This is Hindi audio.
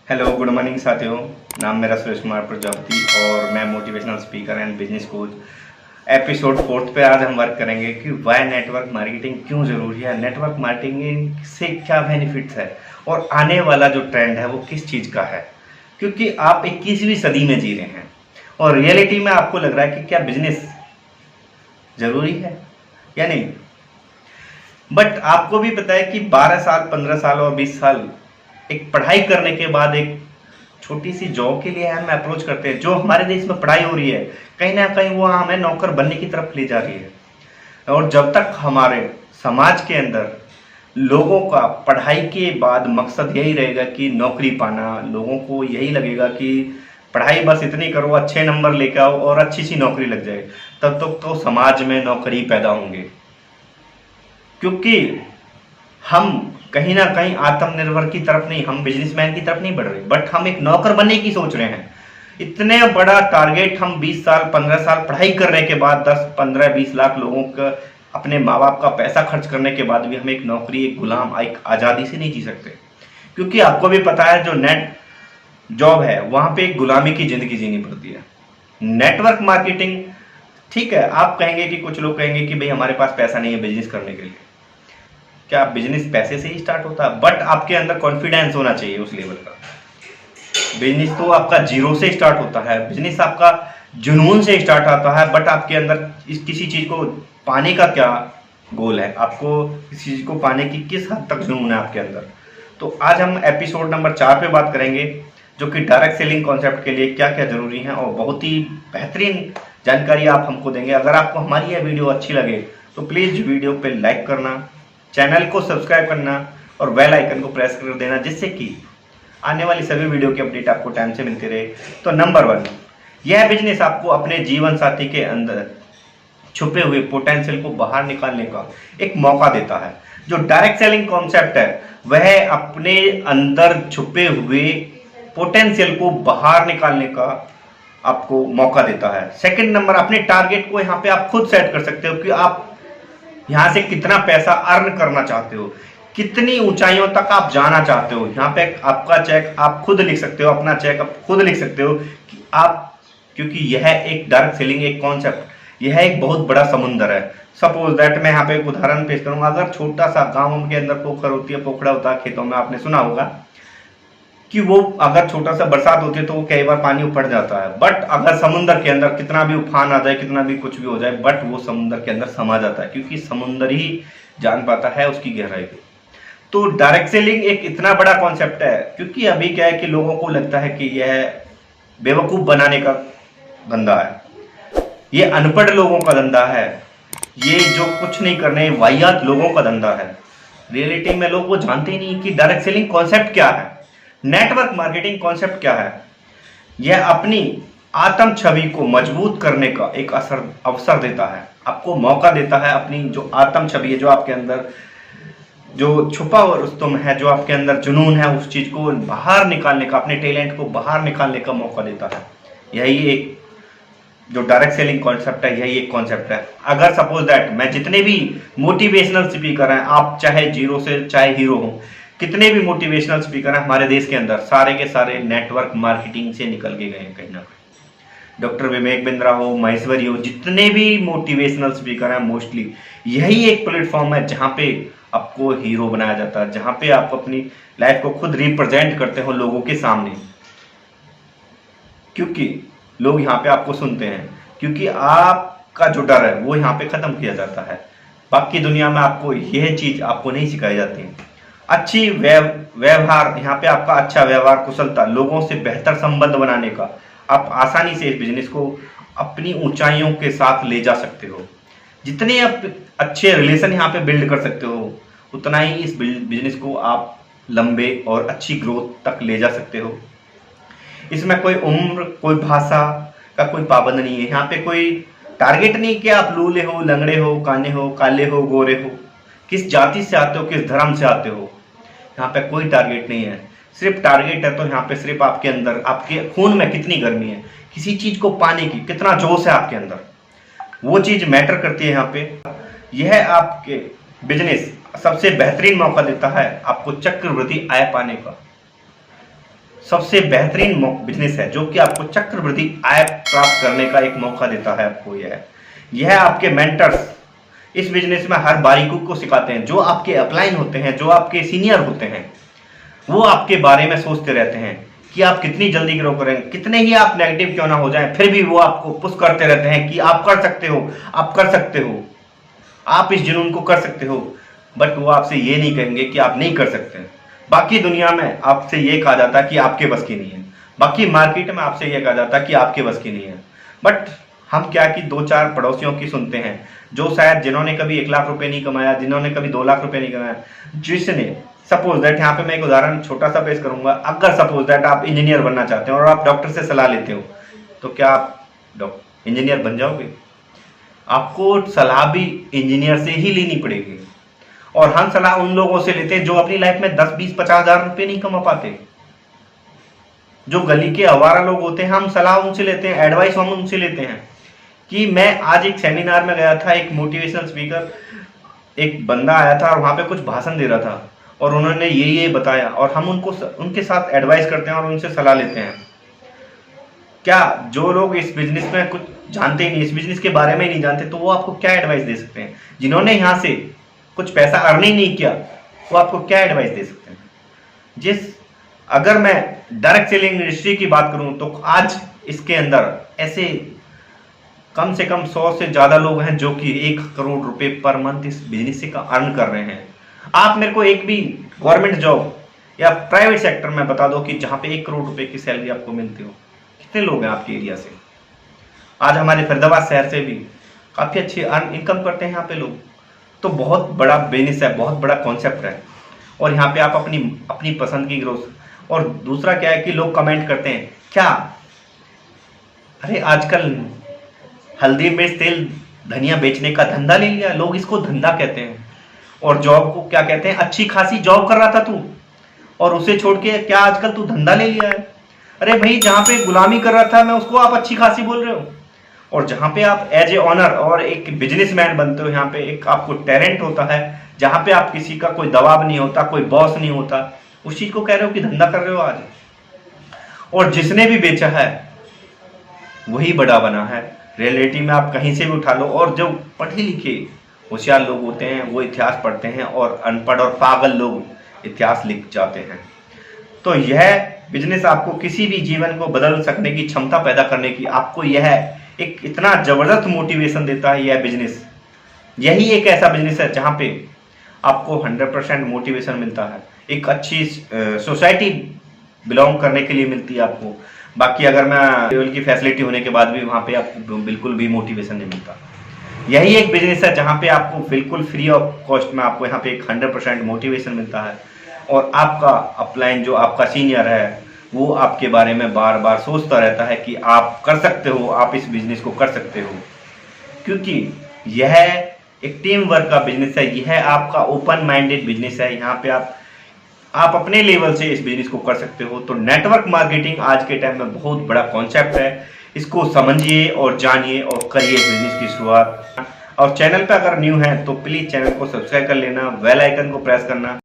हेलो गुड मॉर्निंग साथियों। नाम मेरा सुरेश कुमार प्रजापति और मैं motivational speaker and business coach. Episode 4 पे आज हम वर्क करेंगे कि वाई नेटवर्क मार्केटिंग क्यों ज़रूरी है, नेटवर्क मार्केटिंग से क्या बेनिफिट्स है और आने वाला जो ट्रेंड है वो किस चीज़ का है। क्योंकि आप 21वीं सदी में जी रहे हैं और रियलिटी में आपको लग रहा है कि क्या बिजनेस ज़रूरी है या नहीं। बट आपको भी पता है कि 12 साल 15 साल और 20 साल एक पढ़ाई करने के बाद एक छोटी सी जॉब के लिए हम अप्रोच करते हैं। जो हमारे देश में पढ़ाई हो रही है कहीं ना कहीं वो हमें नौकर बनने की तरफ ले जा रही है। और जब तक हमारे समाज के अंदर लोगों का पढ़ाई के बाद मकसद यही रहेगा कि नौकरी पाना, लोगों को यही लगेगा कि पढ़ाई बस इतनी करो, अच्छे नंबर लेकर आओ और अच्छी सी नौकरी लग जाए, तब तक तो समाज में नौकरी पैदा होंगे। क्योंकि हम कहीं ना कहीं आत्मनिर्भर की तरफ नहीं, हम बिजनेसमैन की तरफ नहीं बढ़ रहे, बट हम एक नौकर बनने की सोच रहे हैं। इतने बड़ा टारगेट हम 20 साल 15 साल पढ़ाई करने के बाद 10 15 20 लाख लोगों का अपने माँ बाप का पैसा खर्च करने के बाद भी हम एक नौकरी, एक गुलाम, एक आज़ादी से नहीं जी सकते। क्योंकि आपको भी पता है जो नेट जॉब है वहां पे एक गुलामी की जिंदगी जीनी पड़ती है। नेटवर्क मार्केटिंग ठीक है, आप कहेंगे कि कुछ लोग कहेंगे कि भाई हमारे पास पैसा नहीं है बिजनेस करने के लिए। क्या बिजनेस पैसे से ही स्टार्ट होता है? बट आपके अंदर कॉन्फिडेंस होना चाहिए उस लेवल का। बिजनेस तो आपका जीरो से स्टार्ट होता है, बिजनेस आपका जुनून से स्टार्ट होता है। बट आपके अंदर किसी चीज को पाने का क्या गोल है, आपको किसी चीज को पाने की किस हद तक जुनून है आपके अंदर। तो आज हम एपिसोड नंबर 4 पे बात करेंगे जो कि डायरेक्ट सेलिंग कॉन्सेप्ट के लिए क्या क्या जरूरी है और बहुत ही बेहतरीन जानकारी आप हमको देंगे। अगर आपको हमारी यह वीडियो अच्छी लगे तो प्लीज वीडियो पे लाइक करना, चैनल को सब्सक्राइब करना और बेल आइकन को प्रेस कर देना, जिससे कि आने वाली सभी वीडियो की अपडेट आपको टाइम से मिलती रहे। तो नंबर 1, यह बिजनेस आपको अपने जीवन साथी के अंदर छुपे हुए पोटेंशियल को बाहर निकालने का एक मौका देता है। जो डायरेक्ट सेलिंग कॉन्सेप्ट है वह अपने अंदर छुपे हुए पोटेंशियल को बाहर निकालने का आपको मौका देता है। सेकंड नंबर, अपने टारगेट को यहाँ पे आप खुद सेट कर सकते हो कि आप यहाँ से कितना पैसा अर्न करना चाहते हो, कितनी ऊंचाइयों तक आप जाना चाहते हो। यहाँ पे आपका चेक आप खुद लिख सकते हो, अपना चेक आप खुद लिख सकते हो कि आप, क्योंकि यह एक डायरेक्ट सेलिंग एक कॉन्सेप्ट, यह एक बहुत बड़ा समुंदर है। सपोज दैट मैं यहाँ पे एक उदाहरण पेश करूंगा। अगर छोटा सा गाँव के अंदर पोखर होती है, पोखड़ा होता है खेतों में, आपने सुना होगा कि वो अगर छोटा सा बरसात होती है तो वो कई बार पानी ऊपर जाता है। बट अगर समुद्र के अंदर कितना भी उफान आ जाए, कितना भी कुछ भी हो जाए, बट वो समुद्र के अंदर समा जाता है, क्योंकि समुद्र ही जान पाता है उसकी गहराई को। तो डायरेक्ट सेलिंग एक इतना बड़ा कॉन्सेप्ट है, क्योंकि अभी क्या है कि लोगों को लगता है कि यह बेवकूफ बनाने का धंधा है, ये अनपढ़ लोगों का धंधा है, ये जो कुछ नहीं करने वाहियात लोगों का धंधा है। रियलिटी में लोग वो जानते ही नहीं कि डायरेक्ट सेलिंग कॉन्सेप्ट क्या है, नेटवर्क मार्केटिंग कॉन्सेप्ट क्या है। यह अपनी आत्म छवि को मजबूत करने का एक अवसर देता है, आपको मौका देता है अपनी जो आत्म छवि है, जो आपके अंदर जो छुपा हुआ रुस्तम है, जो आपके अंदर जुनून है, उस चीज को बाहर निकालने का, अपने टैलेंट को बाहर निकालने का मौका देता है। यही एक जो डायरेक्ट सेलिंग कॉन्सेप्ट है, यही एक कॉन्सेप्ट है। अगर सपोज दैट मैं जितने भी मोटिवेशनल स्पीकर हैं, आप चाहे जीरो से चाहे हीरो हो, कितने भी मोटिवेशनल स्पीकर हैं हमारे देश के अंदर, सारे के सारे नेटवर्क मार्केटिंग से निकल के गए कहीं ना कहीं। डॉक्टर विवेक बिंद्रा हो, महेश्वरी हो, जितने भी मोटिवेशनल स्पीकर हैं, मोस्टली यही एक प्लेटफॉर्म है जहां पे आपको हीरो बनाया जाता है, जहां पे आप अपनी लाइफ को खुद रिप्रेजेंट करते हो लोगों के सामने। क्योंकि लोग यहाँ पे आपको सुनते हैं, क्योंकि आपका जो डर है वो यहाँ पे खत्म किया जाता है। बाकी दुनिया में आपको यह चीज आपको नहीं सिखाई जाती है। अच्छी व्यवहार, यहाँ पे आपका अच्छा व्यवहार, कुशलता, लोगों से बेहतर संबंध बनाने का, आप आसानी से इस बिजनेस को अपनी ऊंचाइयों के साथ ले जा सकते हो। जितने आप अच्छे रिलेशन यहाँ पे बिल्ड कर सकते हो, उतना ही इस बिजनेस को आप लंबे और अच्छी ग्रोथ तक ले जा सकते हो। इसमें कोई उम्र, कोई भाषा का कोई पाबंद नहीं है। यहाँ पे कोई टारगेट नहीं कि आप लूले हो, लंगड़े हो, काने हो, काले हो, गोरे हो, किस जाति से आते हो, किस धर्म से आते हो, यहाँ पे कोई टारगेट नहीं है। सिर्फ टारगेट है तो यहाँ पे सिर्फ आपके अंदर, आपके खून में कितनी गर्मी है, किसी चीज को पाने की कितना जोश है आपके अंदर, वो चीज मैटर करती है यहाँ पे। यह आपके बिजनेस सबसे बेहतरीन मौका देता है आपको चक्रवृद्धि आय पाने का। सबसे बेहतरीन बिजनेस है जो कि आपको चक्रवृद्धि आय प्राप्त करने का एक मौका देता है। आपको यह आपके मेंटर्स इस बिजनेस में हर बारीकी को सिखाते हैं। जो आपके अपलाइन होते हैं, जो आपके सीनियर होते हैं, वो आपके बारे में सोचते रहते हैं कि आप कितनी जल्दी ग्रो करें, कितने ही आप नेगेटिव क्यों ना हो जाएं, फिर भी वो आपको पुश करते रहते हैं कि आप कर सकते हो, आप कर सकते हो, आप इस जुनून को कर सकते हो। बट वो आपसे ये नहीं कहेंगे कि आप नहीं कर सकते। बाकी दुनिया में आपसे ये कहा जाता है कि आपके बस की नहीं है, बाकी मार्केट में आपसे ये कहा जाता है कि आपके बस की नहीं है। बट हम क्या कि 2-4 पड़ोसियों की सुनते हैं जो शायद जिन्होंने कभी 1 लाख रुपए नहीं कमाया, जिन्होंने कभी 2 लाख रुपए नहीं कमाया, जिसने सपोज दैट, यहाँ पे मैं एक उदाहरण छोटा सा पेश करूंगा। अगर सपोज दैट आप इंजीनियर बनना चाहते हैं और आप डॉक्टर से सलाह लेते हो, तो क्या आप इंजीनियर बन जाओगे? आपको सलाह भी इंजीनियर से ही लेनी पड़ेगी। और हम सलाह उन लोगों से लेते हैं जो अपनी लाइफ में 10, 20, 50 हजार रुपये नहीं कमा पाते। जो गली के आवारा लोग होते हैं, हम सलाह उनसे लेते हैं, एडवाइस हम उनसे लेते हैं। कि मैं आज एक सेमिनार में गया था, एक मोटिवेशनल स्पीकर, एक बंदा आया था और वहां पे कुछ भाषण दे रहा था और उन्होंने ये बताया और हम उनके साथ एडवाइस करते हैं और उनसे सलाह लेते हैं। क्या जो लोग इस बिजनेस में कुछ जानते ही नहीं, इस बिजनेस के बारे में ही नहीं जानते, तो वो आपको क्या एडवाइस दे सकते हैं? जिन्होंने यहाँ से कुछ पैसा अर्न ही नहीं किया, वो आपको क्या एडवाइस दे सकते हैं? अगर मैं डायरेक्ट सेलिंग इंडस्ट्री की बात करूं तो आज इसके अंदर ऐसे कम से कम 100 से ज्यादा लोग हैं जो कि 1 करोड़ रुपए पर मंथ इस बिजनेस से का अर्न कर रहे हैं। आप मेरे को एक भी गवर्नमेंट जॉब या प्राइवेट सेक्टर में बता दो कि जहां पे 1 करोड़ रुपए की सैलरी आपको मिलती हो। कितने लोग हैं आपके एरिया से? आज हमारे फरीदाबाद शहर से भी काफी अच्छी अर्न इनकम करते हैं यहाँ पे लोग। तो बहुत बड़ा बिजनेस है, बहुत बड़ा कॉन्सेप्ट है और यहाँ पे आप अपनी पसंद की ग्रोथ। और दूसरा क्या है कि लोग कमेंट करते हैं, क्या अरे आजकल हल्दी मिर्च तेल धनिया बेचने का धंधा ले लिया, लोग इसको धंधा कहते हैं। और जॉब को क्या कहते हैं? अच्छी खासी जॉब कर रहा था तू और उसे छोड़ के क्या आजकल तू धंधा ले लिया है? अरे भाई, जहां पे गुलामी कर रहा था मैं, उसको आप अच्छी खासी बोल रहे हो। और जहां पे आप एज ए ऑनर और एक बिजनेसमैन बनते हो, यहाँ पे एक आपको टैलेंट होता है, जहां पे आप किसी का कोई दबाव नहीं होता, कोई बॉस नहीं होता, उस चीज को कह रहे हो कि धंधा कर रहे हो आज। और जिसने भी बेचा है वही बड़ा बना है। रियलिटी में आप कहीं से भी उठा लो, और जो पढ़े लिखे होशियार लोग होते हैं वो इतिहास पढ़ते हैं और अनपढ़ और पागल लोग इतिहास लिख जाते हैं। तो यह बिजनेस आपको किसी भी जीवन को बदल सकने की क्षमता पैदा करने की, आपको यह एक इतना जबरदस्त मोटिवेशन देता है। यह बिजनेस, यही एक ऐसा बिजनेस है जहां पे आपको 100% मोटिवेशन मिलता है। एक अच्छी सोसाइटी बिलोंग करने के लिए मिलती है आपको। बाकी अगर मैं लेवल की फैसिलिटी होने के बाद भी वहाँ पे आपको बिल्कुल भी मोटिवेशन नहीं मिलता। यही एक बिजनेस है जहाँ पे आपको बिल्कुल फ्री ऑफ कॉस्ट में आपको यहाँ पे एक 100% मोटिवेशन मिलता है। और आपका अपलाइन जो आपका सीनियर है वो आपके बारे में बार बार सोचता रहता है कि आप कर सकते हो, आप इस बिजनेस को कर सकते हो। क्योंकि यह एक टीम वर्क का बिजनेस है, यह आपका ओपन माइंडेड बिजनेस है। यहाँ पे आप अपने लेवल से इस बिजनेस को कर सकते हो। तो नेटवर्क मार्केटिंग आज के टाइम में बहुत बड़ा कॉन्सेप्ट है। इसको समझिए और जानिए और करिए बिजनेस की शुरुआत। और चैनल पे अगर न्यू है तो प्लीज चैनल को सब्सक्राइब कर लेना, बेल आइकन को प्रेस करना।